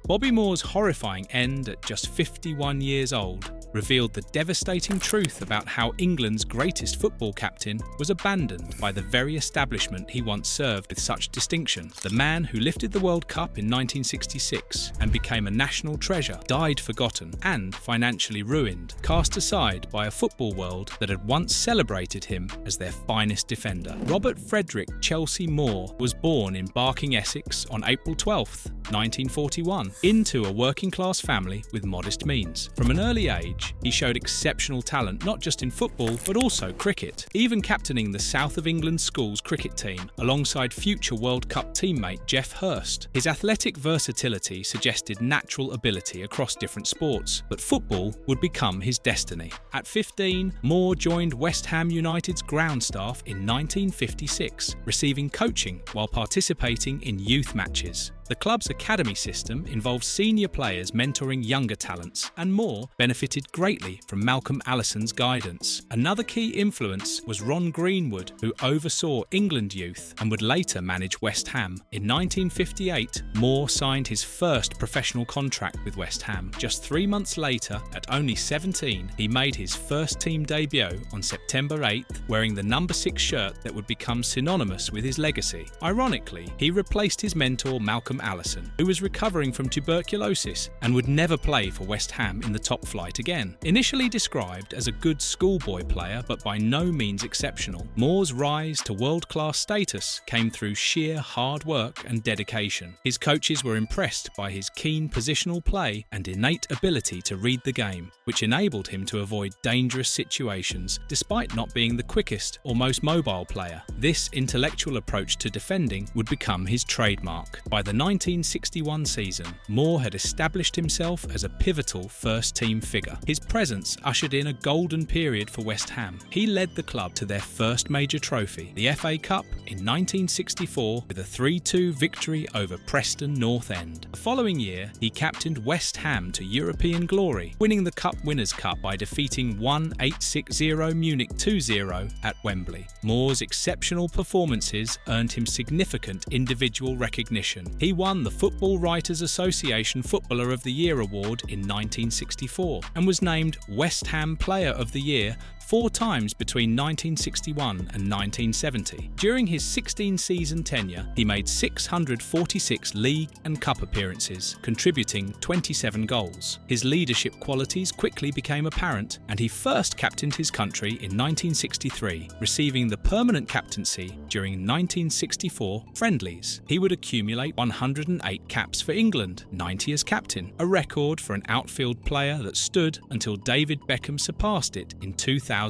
Bobby Moore's horrifying end at just 51 years old revealed the devastating truth about how England's greatest football captain was abandoned by the very establishment he once served with such distinction. The man who lifted the World Cup in 1966 and became a national treasure died forgotten and financially ruined, cast aside by a football world that had once celebrated him as their finest defender. Robert Frederick Chelsea Moore was born in Barking, Essex on April 12, 1941, into a working-class family with modest means. From an early age, he showed exceptional talent not just in football but also cricket, even captaining the South of England schools cricket team alongside future World Cup teammate Geoff Hurst. His athletic versatility suggested natural ability across different sports, but football would become his destiny. At 15, Moore joined West Ham United's ground staff in 1956, receiving coaching while participating in youth matches. The club's academy system involved senior players mentoring younger talents, and Moore benefited greatly from Malcolm Allison's guidance. Another key influence was Ron Greenwood, who oversaw England youth and would later manage West Ham. In 1958, Moore signed his first professional contract with West Ham. Just 3 months later, at only 17, he made his first team debut on September 8th, wearing the number 6 shirt that would become synonymous with his legacy. Ironically, he replaced his mentor Malcolm Allison, who was recovering from tuberculosis and would never play for West Ham in the top flight again. Initially described as a good schoolboy player but by no means exceptional, Moore's rise to world-class status came through sheer hard work and dedication. His coaches were impressed by his keen positional play and innate ability to read the game, which enabled him to avoid dangerous situations despite not being the quickest or most mobile player. This intellectual approach to defending would become his trademark. By the 1961 season, Moore had established himself as a pivotal first-team figure. His presence ushered in a golden period for West Ham. He led the club to their first major trophy, the FA Cup, in 1964 with a 3-2 victory over Preston North End. The following year, he captained West Ham to European glory, winning the Cup Winners' Cup by defeating 1-8-6-0 Munich 2-0 at Wembley. Moore's exceptional performances earned him significant individual recognition. He won the Football Writers Association Footballer of the Year award in 1964 and was named West Ham Player of the Year 4 times between 1961 and 1970. During his 16-season tenure, he made 646 league and cup appearances, contributing 27 goals. His leadership qualities quickly became apparent, and he first captained his country in 1963, receiving the permanent captaincy during 1964 friendlies. He would accumulate 108 caps for England, 90 as captain, a record for an outfield player that stood until David Beckham surpassed it in 2009.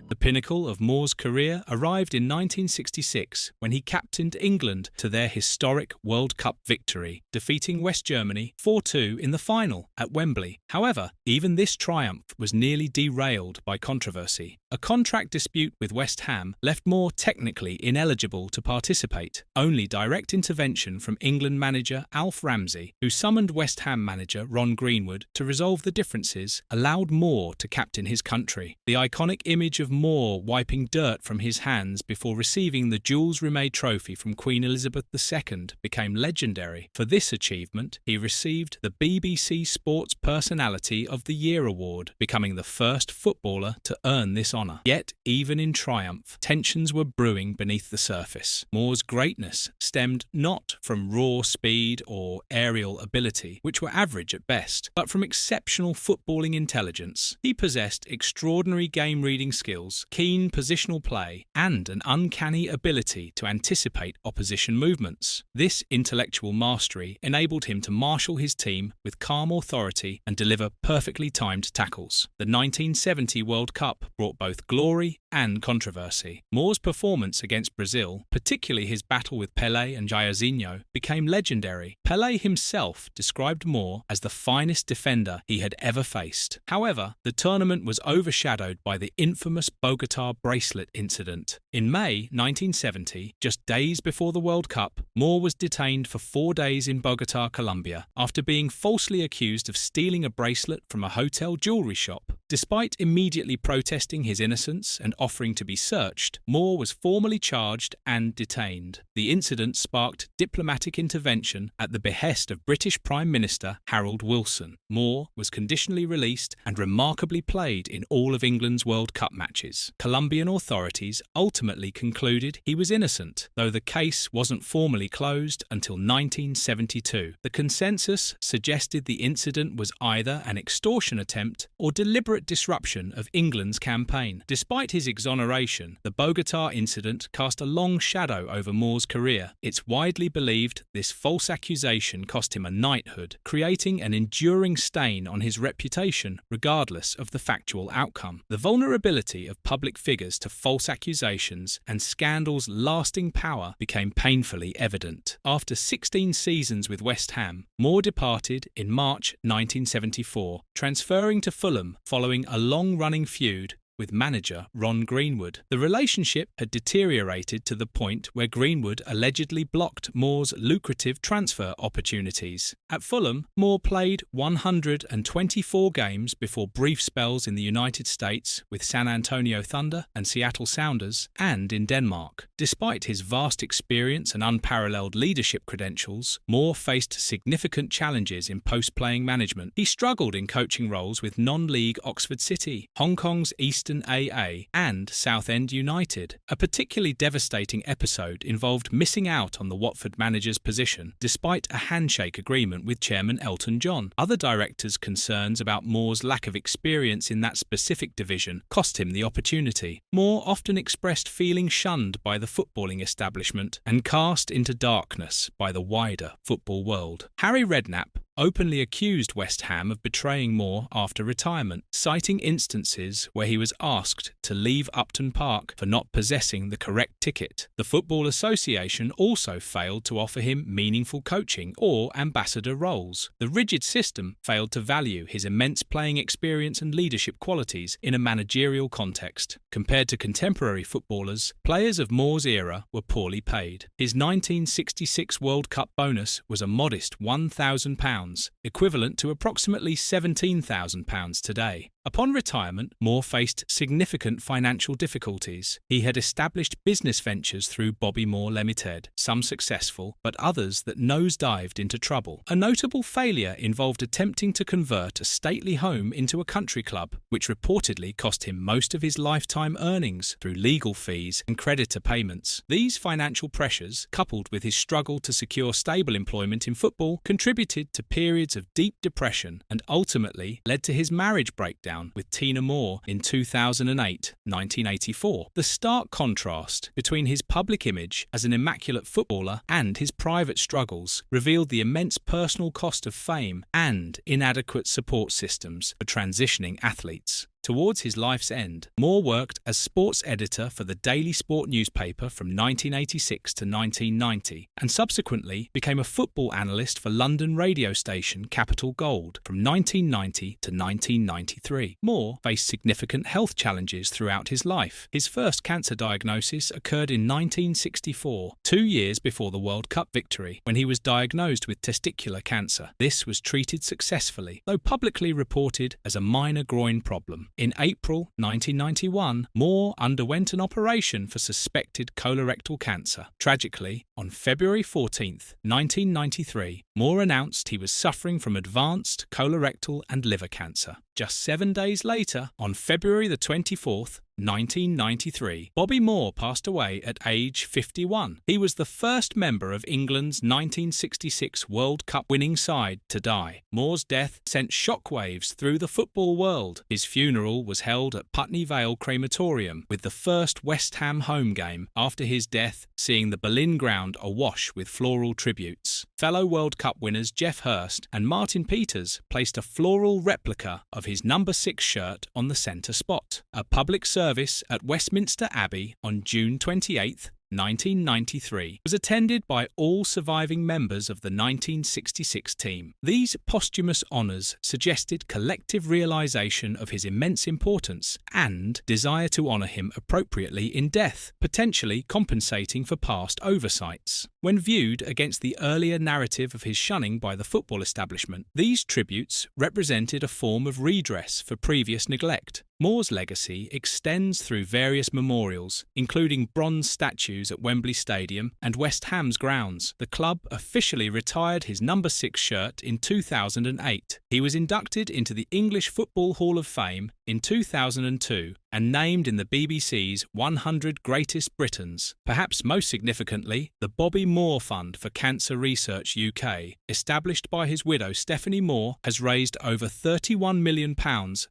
The pinnacle of Moore's career arrived in 1966 when he captained England to their historic World Cup victory, defeating West Germany 4-2 in the final at Wembley. However, even this triumph was nearly derailed by controversy. A contract dispute with West Ham left Moore technically ineligible to participate. Only direct intervention from England manager Alf Ramsey, who summoned West Ham manager Ron Greenwood to resolve the differences, allowed Moore to captain his country. The iconic image of Moore wiping dirt from his hands before receiving the Jules Rimet Trophy from Queen Elizabeth II became legendary. For this achievement, he received the BBC Sports Personality of the Year award, becoming the first footballer to earn this honour. Yet, even in triumph, tensions were brewing beneath the surface. Moore's greatness stemmed not from raw speed or aerial ability, which were average at best, but from exceptional footballing intelligence. He possessed extraordinary game-reading skills, keen positional play, and an uncanny ability to anticipate opposition movements. This intellectual mastery enabled him to marshal his team with calm authority and deliver perfectly timed tackles. The 1970 World Cup brought both glory and controversy. Moore's performance against Brazil, particularly his battle with Pelé and Jairzinho, became legendary. Pelé himself described Moore as the finest defender he had ever faced. However, the tournament was overshadowed by the infamous Bogotá bracelet incident. In May 1970, just days before the World Cup, Moore was detained for 4 days in Bogotá, Colombia, after being falsely accused of stealing a bracelet from a hotel jewelry shop. Despite immediately protesting his innocence and offering to be searched, Moore was formally charged and detained. The incident sparked diplomatic intervention at the behest of British Prime Minister Harold Wilson. Moore was conditionally released and remarkably played in all of England's World Cup matches. Colombian authorities ultimately concluded he was innocent, though the case wasn't formally closed until 1972. The consensus suggested the incident was either an extortion attempt or deliberate disruption of England's campaign. Despite his exoneration, the Bogotá incident cast a long shadow over Moore's career. It's widely believed this false accusation cost him a knighthood, creating an enduring stain on his reputation regardless of the factual outcome. The vulnerability of public figures to false accusations and scandals' lasting power became painfully evident. After 16 seasons with West Ham, Moore departed in March 1974, transferring to Fulham following a long-running feud with manager Ron Greenwood. The relationship had deteriorated to the point where Greenwood allegedly blocked Moore's lucrative transfer opportunities. At Fulham, Moore played 124 games before brief spells in the United States with San Antonio Thunder and Seattle Sounders, and in Denmark. Despite his vast experience and unparalleled leadership credentials, Moore faced significant challenges in post-playing management. He struggled in coaching roles with non-league Oxford City, Hong Kong's Eastern AA, and Southend United. A particularly devastating episode involved missing out on the Watford manager's position despite a handshake agreement with chairman Elton John. Other directors' concerns about Moore's lack of experience in that specific division cost him the opportunity. Moore often expressed feeling shunned by the footballing establishment and cast into darkness by the wider football world. Harry Redknapp openly accused West Ham of betraying Moore after retirement, citing instances where he was asked to leave Upton Park for not possessing the correct ticket. The Football Association also failed to offer him meaningful coaching or ambassador roles. The rigid system failed to value his immense playing experience and leadership qualities in a managerial context. Compared to contemporary footballers, players of Moore's era were poorly paid. His 1966 World Cup bonus was a modest £1,000, equivalent to approximately £17,000 today. Upon retirement, Moore faced significant financial difficulties. He had established business ventures through Bobby Moore Limited, some successful, but others that nosedived into trouble. A notable failure involved attempting to convert a stately home into a country club, which reportedly cost him most of his lifetime earnings through legal fees and creditor payments. These financial pressures, coupled with his struggle to secure stable employment in football, contributed to periods of deep depression and ultimately led to his marriage breakdown with Tina Moore in 1984. The stark contrast between his public image as an immaculate footballer and his private struggles revealed the immense personal cost of fame and inadequate support systems for transitioning athletes. Towards his life's end, Moore worked as sports editor for the Daily Sport newspaper from 1986 to 1990 and subsequently became a football analyst for London radio station Capital Gold from 1990 to 1993. Moore faced significant health challenges throughout his life. His first cancer diagnosis occurred in 1964, 2 years before the World Cup victory, when he was diagnosed with testicular cancer. This was treated successfully, though publicly reported as a minor groin problem. In April 1991, Moore underwent an operation for suspected colorectal cancer. Tragically, on February 14, 1993, Moore announced he was suffering from advanced colorectal and liver cancer. Just 7 days later, on February the 24th, 1993, Bobby Moore passed away at age 51. He was the first member of England's 1966 World Cup winning side to die. Moore's death sent shockwaves through the football world. His funeral was held at Putney Vale Crematorium, with the first West Ham home game after his death seeing the Boleyn ground awash with floral tributes. Fellow World Cup winners Geoff Hurst and Martin Peters placed a floral replica of his number 6 shirt on the centre spot. A public service at Westminster Abbey on June 28, 1993, was attended by all surviving members of the 1966 team. These posthumous honours suggested collective realisation of his immense importance and desire to honour him appropriately in death, potentially compensating for past oversights. When viewed against the earlier narrative of his shunning by the football establishment, these tributes represented a form of redress for previous neglect. Moore's legacy extends through various memorials, including bronze statues at Wembley Stadium and West Ham's grounds. The club officially retired his number 6 shirt in 2008. He was inducted into the English Football Hall of Fame in 2002 and named in the BBC's 100 Greatest Britons. Perhaps most significantly, the Bobby Moore Fund for Cancer Research UK, established by his widow Stephanie Moore, has raised over £31 million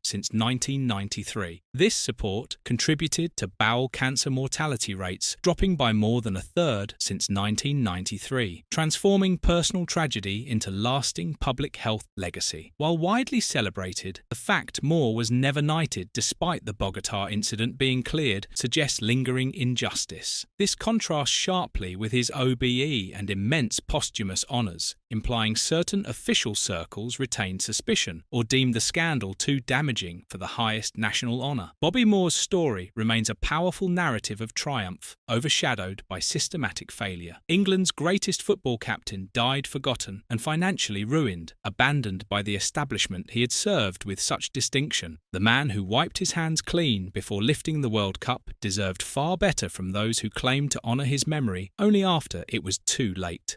since 1993. This support contributed to bowel cancer mortality rates dropping by more than a third since 1993, transforming personal tragedy into lasting public health legacy. While widely celebrated, the fact Moore was never knighted despite the Bogota incident being cleared suggests lingering injustice. This contrasts sharply with his OBE and immense posthumous honours, implying certain official circles retained suspicion or deemed the scandal too damaging for the highest national honour. Bobby Moore's story remains a powerful narrative of triumph, overshadowed by systematic failure. England's greatest football captain died forgotten and financially ruined, abandoned by the establishment he had served with such distinction. The man who wiped his hands clean before lifting the World Cup deserved far better from those who claimed to honour his memory only after it was too late.